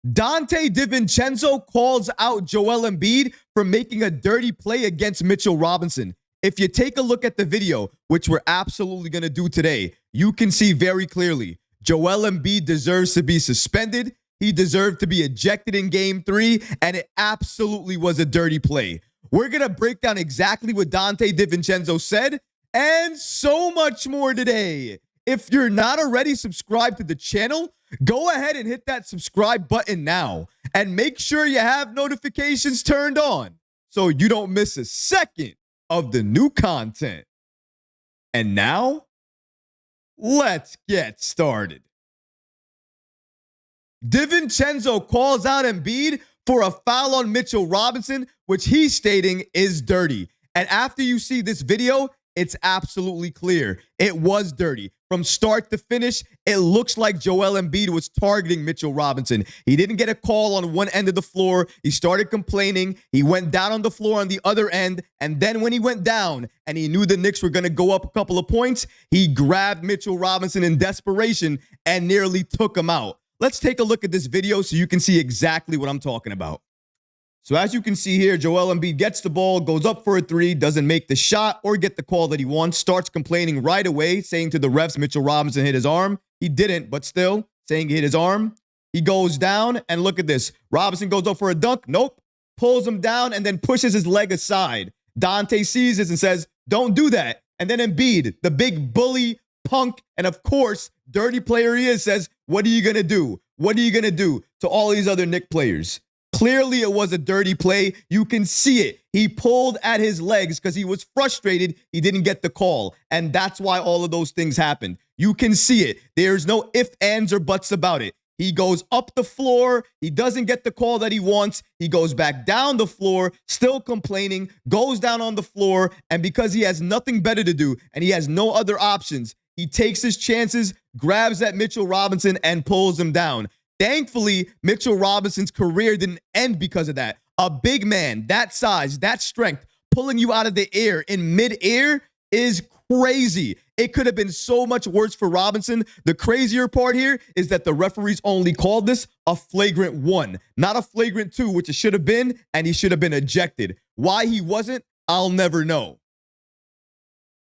Donte DiVincenzo calls out Joel Embiid for making a dirty play against Mitchell Robinson. If you take a look at the video, which we're absolutely going to do today, you can see very clearly Joel Embiid deserves to be suspended. He deserved to be ejected in Game 3, and it absolutely was a dirty play. We're going to break down exactly what Donte DiVincenzo said and so much more today. If you're not already subscribed to the channel, go ahead and hit that subscribe button now and make sure you have notifications turned on so you don't miss a second of the new content. And now, let's get started. DiVincenzo calls out Embiid for a foul on Mitchell Robinson, which he's stating is dirty. And after you see this video, it's absolutely clear. It was dirty. From start to finish, it looks like Joel Embiid was targeting Mitchell Robinson. He didn't get a call on one end of the floor. He started complaining. He went down on the floor on the other end. And then when he went down and he knew the Knicks were going to go up a couple of points, he grabbed Mitchell Robinson in desperation and nearly took him out. Let's take a look at this video so you can see exactly what I'm talking about. So as you can see here, Joel Embiid gets the ball, goes up for a three, doesn't make the shot or get the call that he wants, starts complaining right away, saying to the refs Mitchell Robinson hit his arm. He didn't, but still saying he hit his arm. He goes down, and look at this. Robinson goes up for a dunk. Nope. Pulls him down and then pushes his leg aside. Donte sees this and says, don't do that. And then Embiid, the big bully, punk, and of course, dirty player he is, says, what are you going to do? What are you going to do to all these other Knick players? Clearly, it was a dirty play. You can see it. He pulled at his legs because he was frustrated. He didn't get the call. And that's why all of those things happened. You can see it. There's no ifs, ands, or buts about it. He goes up the floor. He doesn't get the call that he wants. He goes back down the floor, still complaining, goes down on the floor. And because he has nothing better to do and he has no other options, he takes his chances, grabs at Mitchell Robinson, and pulls him down. Thankfully, Mitchell Robinson's career didn't end because of that. A big man, that size, that strength, pulling you out of the air in midair is crazy. It could have been so much worse for Robinson. The crazier part here is that the referees only called this a flagrant 1, not a flagrant 2, which it should have been, and he should have been ejected. Why he wasn't, I'll never know.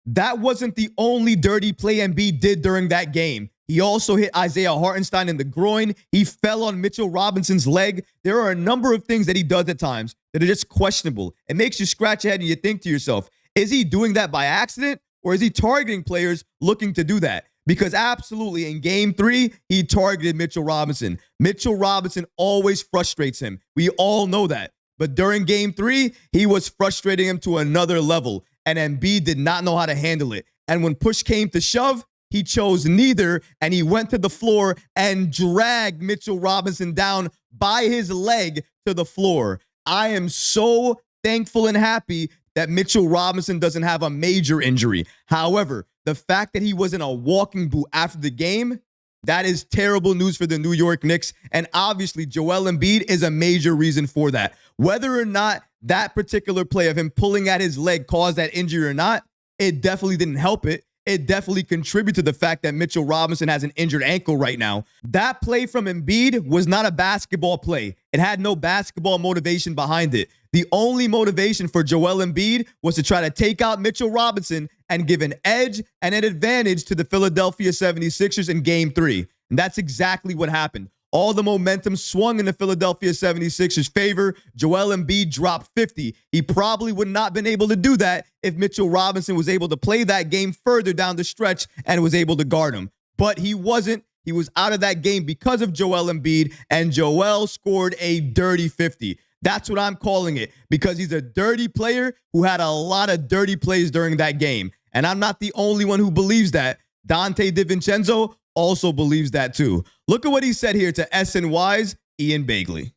That wasn't the only dirty play Embiid did during that game. He also hit Isaiah Hartenstein in the groin. He fell on Mitchell Robinson's leg. There are a number of things that he does at times that are just questionable. It makes you scratch your head and you think to yourself, is he doing that by accident or is he targeting players looking to do that? Because absolutely in Game 3, he targeted Mitchell Robinson. Mitchell Robinson always frustrates him. We all know that. But during Game 3, he was frustrating him to another level. And Embiid did not know how to handle it. And when push came to shove, he chose neither, and he went to the floor and dragged Mitchell Robinson down by his leg to the floor. I am so thankful and happy that Mitchell Robinson doesn't have a major injury. However, the fact that he was in a walking boot after the game, that is terrible news for the New York Knicks. And obviously, Joel Embiid is a major reason for that. Whether or not that particular play of him pulling at his leg caused that injury or not, it definitely didn't help it. It definitely contributed to the fact that Mitchell Robinson has an injured ankle right now. That play from Embiid was not a basketball play. It had no basketball motivation behind it. The only motivation for Joel Embiid was to try to take out Mitchell Robinson and give an edge and an advantage to the Philadelphia 76ers in Game 3. And that's exactly what happened. All the momentum swung in the Philadelphia 76ers' favor. Joel Embiid dropped 50. He probably would not have been able to do that if Mitchell Robinson was able to play that game further down the stretch and was able to guard him. But he wasn't. He was out of that game because of Joel Embiid, and Joel scored a dirty 50. That's what I'm calling it, because he's a dirty player who had a lot of dirty plays during that game. And I'm not the only one who believes that. Donte DiVincenzo also believes that too. Look at what he said here to SNY's Ian Begley.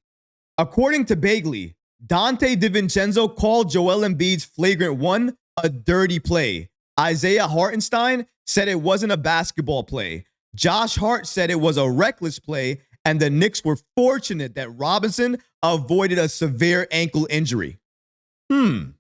According to Begley, Donte DiVincenzo called Joel Embiid's flagrant 1 a dirty play. Isaiah Hartenstein said it wasn't a basketball play. Josh Hart said it was a reckless play, and the Knicks were fortunate that Robinson avoided a severe ankle injury. Does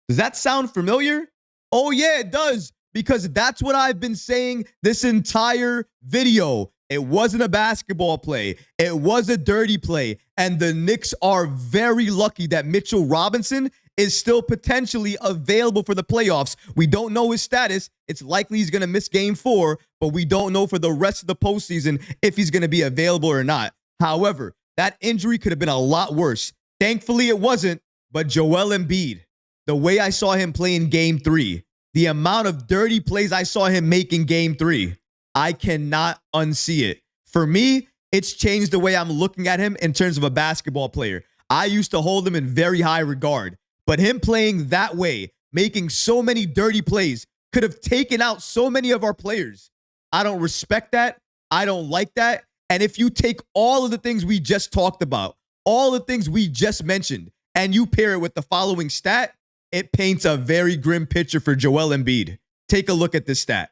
that sound familiar? Oh yeah, it does. Because that's what I've been saying this entire video. It wasn't a basketball play. It was a dirty play. And the Knicks are very lucky that Mitchell Robinson is still potentially available for the playoffs. We don't know his status. It's likely he's going to miss game 4, but we don't know for the rest of the postseason if he's going to be available or not. However, that injury could have been a lot worse. Thankfully, it wasn't, but Joel Embiid, the way I saw him play in game 3, the amount of dirty plays I saw him make in game 3, I cannot unsee it. For me, it's changed the way I'm looking at him in terms of a basketball player. I used to hold him in very high regard, but him playing that way, making so many dirty plays, could have taken out so many of our players. I don't respect that. I don't like that. And if you take all of the things we just talked about, all the things we just mentioned, and you pair it with the following stat, it paints a very grim picture for Joel Embiid. Take a look at this stat.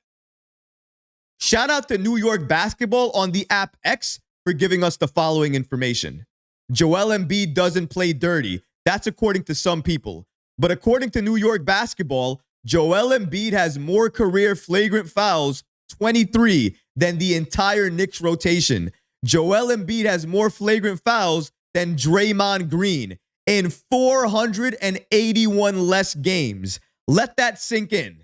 Shout out to New York Basketball on the app X for giving us the following information. Joel Embiid doesn't play dirty. That's according to some people. But according to New York Basketball, Joel Embiid has more career flagrant fouls, 23, than the entire Knicks rotation. Joel Embiid has more flagrant fouls than Draymond Green in 481 less games. Let that sink in.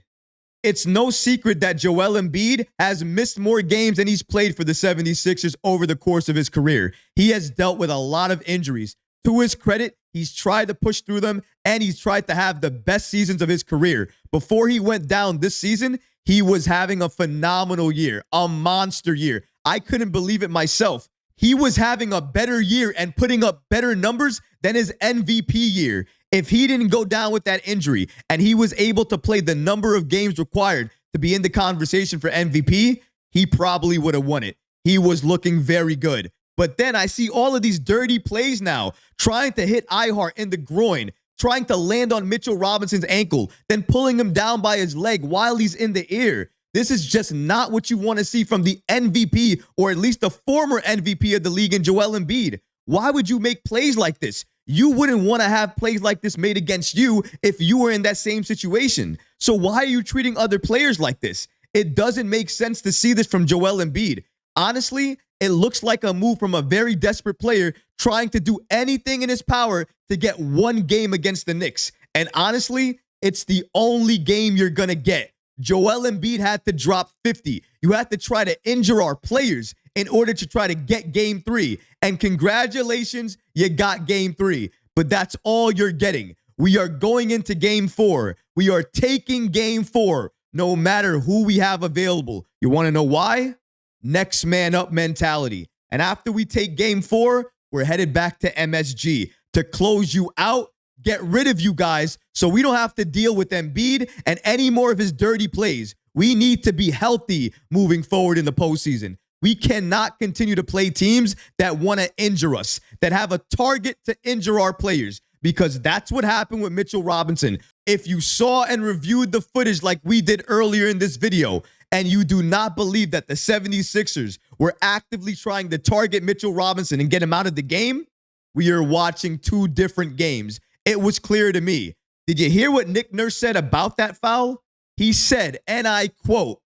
It's no secret that Joel Embiid has missed more games than he's played for the 76ers over the course of his career. He has dealt with a lot of injuries. To his credit, he's tried to push through them, and he's tried to have the best seasons of his career. Before he went down this season, he was having a phenomenal year, a monster year. I couldn't believe it myself. He was having a better year and putting up better numbers than his MVP year. If he didn't go down with that injury and he was able to play the number of games required to be in the conversation for MVP, he probably would have won it. He was looking very good. But then I see all of these dirty plays now, trying to hit Ihart in the groin, trying to land on Mitchell Robinson's ankle, then pulling him down by his leg while he's in the air. This is just not what you want to see from the MVP, or at least the former MVP of the league in Joel Embiid. Why would you make plays like this? You wouldn't want to have plays like this made against you if you were in that same situation. So why are you treating other players like this? It doesn't make sense to see this from Joel Embiid. Honestly, it looks like a move from a very desperate player trying to do anything in his power to get one game against the Knicks. And honestly, it's the only game you're going to get. Joel Embiid had to drop 50. You had to try to injure our players in order to try to get game 3. And congratulations, you got game 3. But that's all you're getting. We are going into game 4. We are taking game 4, no matter who we have available. You want to know why? Next man up mentality. And after we take game 4, we're headed back to MSG to close you out, get rid of you guys, so we don't have to deal with Embiid and any more of his dirty plays. We need to be healthy moving forward in the postseason. We cannot continue to play teams that want to injure us, that have a target to injure our players, because that's what happened with Mitchell Robinson. If you saw and reviewed the footage like we did earlier in this video, and you do not believe that the 76ers were actively trying to target Mitchell Robinson and get him out of the game, we are watching two different games. It was clear to me. Did you hear what Nick Nurse said about that foul? He said, and I quote,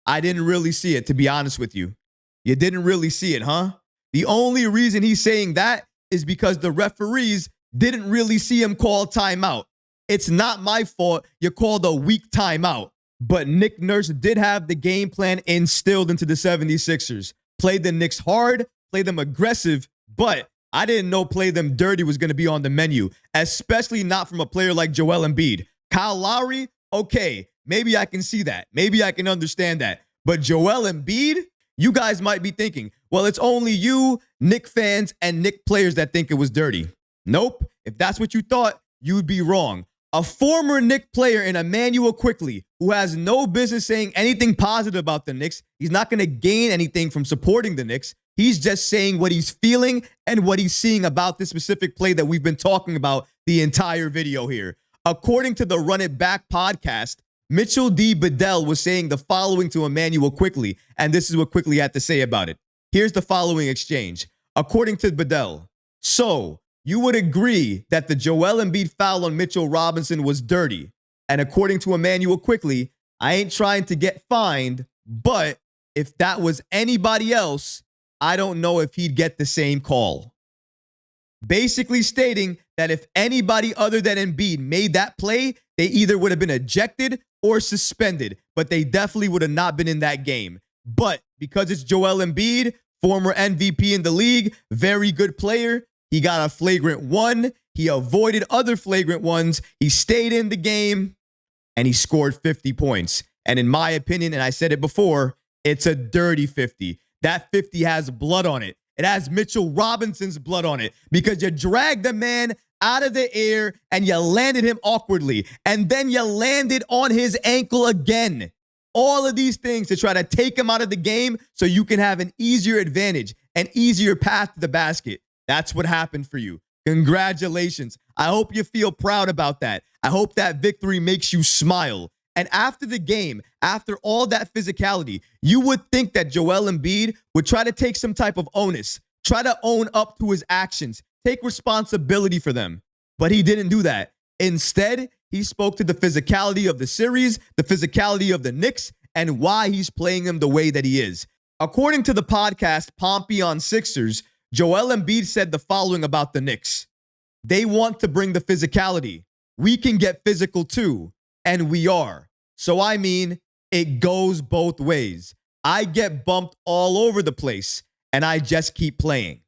"I didn't really see it, to be honest with you." You didn't really see it, huh? The only reason he's saying that is because the referees didn't really see him call timeout. It's not my fault you called a weak timeout. But Nick Nurse did have the game plan instilled into the 76ers. Play the Knicks hard, play them aggressive, but I didn't know play them dirty was going to be on the menu, especially not from a player like Joel Embiid. Kyle Lowry, okay, maybe I can see that. Maybe I can understand that. But Joel Embiid, you guys might be thinking, well, it's only you, Knick fans, and Knick players that think it was dirty. Nope. If that's what you thought, you'd be wrong. A former Knick player in Immanuel Quickley, who has no business saying anything positive about the Knicks. He's not going to gain anything from supporting the Knicks. He's just saying what he's feeling and what he's seeing about this specific play that we've been talking about the entire video here. According to the Run It Back podcast, Mitchell D. Bedell was saying the following to Immanuel Quickley, and this is what Quickley had to say about it. Here's the following exchange. According to Bedell, so you would agree that the Joel Embiid foul on Mitchell Robinson was dirty. And according to Immanuel Quickley, I ain't trying to get fined, but if that was anybody else, I don't know if he'd get the same call. Basically stating that if anybody other than Embiid made that play, they either would have been ejected or suspended, but they definitely would have not been in that game. But because it's Joel Embiid, former MVP in the league, very good player, he got a flagrant one. He avoided other flagrant ones. He stayed in the game, and he scored 50 points. And in my opinion, and I said it before, it's a dirty 50. That 50 has blood on it. It has Mitchell Robinson's blood on it because you dragged the man out of the air and you landed him awkwardly. And then you landed on his ankle again. All of these things to try to take him out of the game so you can have an easier advantage, an easier path to the basket. That's what happened for you. Congratulations. I hope you feel proud about that. I hope that victory makes you smile. And after the game, after all that physicality, you would think that Joel Embiid would try to take some type of onus, try to own up to his actions, take responsibility for them. But he didn't do that. Instead, he spoke to the physicality of the series, the physicality of the Knicks, and why he's playing them the way that he is. According to the podcast Pompey on Sixers, Joel Embiid said the following about the Knicks. They want to bring the physicality. We can get physical too, and we are. So I mean, it goes both ways. I get bumped all over the place, and I just keep playing.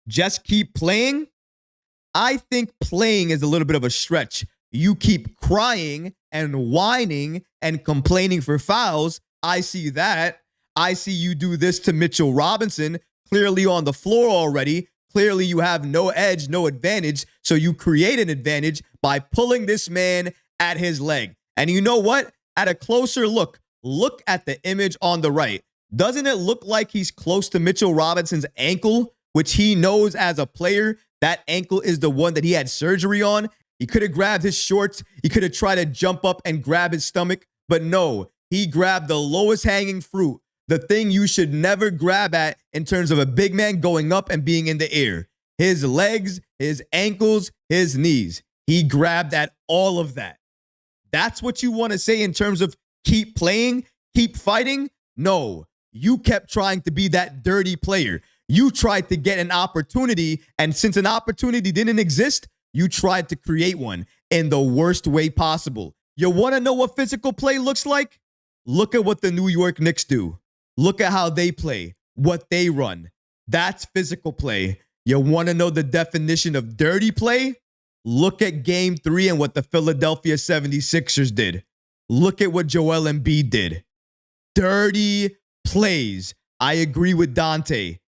Just keep playing? I think playing is a little bit of a stretch. You keep crying and whining and complaining for fouls. I see that. I see you do this to Mitchell Robinson, clearly on the floor already. Clearly you have no edge, no advantage. So you create an advantage by pulling this man at his leg. And you know what? At a closer look at the image on the right. Doesn't it look like he's close to Mitchell Robinson's ankle, which he knows as a player, that ankle is the one that he had surgery on? He could have grabbed his shorts. He could have tried to jump up and grab his stomach. But no, he grabbed the lowest hanging fruit, the thing you should never grab at in terms of a big man going up and being in the air. His legs, his ankles, his knees. He grabbed at all of that. That's what you want to say in terms of keep playing, keep fighting? No, you kept trying to be that dirty player. You tried to get an opportunity, and since an opportunity didn't exist, you tried to create one in the worst way possible. You want to know what physical play looks like? Look at what the New York Knicks do. Look at how they play, what they run. That's physical play. You want to know the definition of dirty play? Look at Game 3 and what the Philadelphia 76ers did. Look at what Joel Embiid did. Dirty plays. I agree with Donte.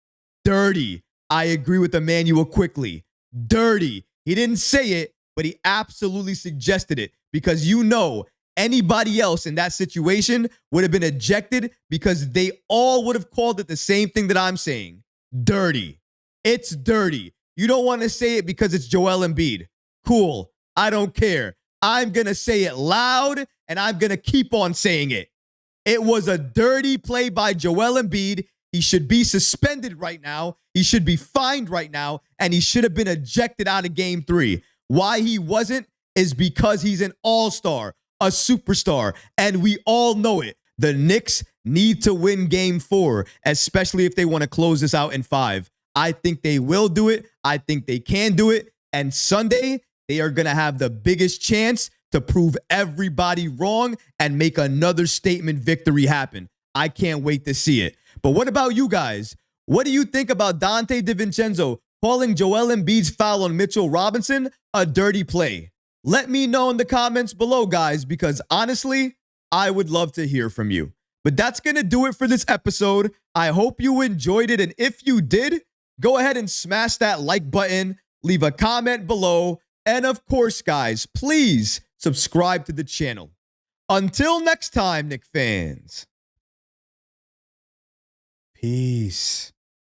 Dirty. I agree with Immanuel Quickley. Dirty. He didn't say it, but he absolutely suggested it because you know anybody else in that situation would have been ejected because they all would have called it the same thing that I'm saying. Dirty. It's dirty. You don't want to say it because it's Joel Embiid. Cool. I don't care. I'm going to say it loud, and I'm going to keep on saying it. It was a dirty play by Joel Embiid. He should be suspended right now. He should be fined right now, and he should have been ejected out of Game 3. Why he wasn't is because he's an all-star, a superstar, and we all know it. The Knicks need to win Game 4, especially if they want to close this out in 5. I think they will do it. I think they can do it. And Sunday, they are going to have the biggest chance to prove everybody wrong and make another statement victory happen. I can't wait to see it. But what about you guys? What do you think about Donte DiVincenzo calling Joel Embiid's foul on Mitchell Robinson a dirty play? Let me know in the comments below, guys, because honestly, I would love to hear from you. But that's going to do it for this episode. I hope you enjoyed it. And if you did, go ahead and smash that like button, leave a comment below. And of course, guys, please subscribe to the channel. Until next time, Knick fans. Peace.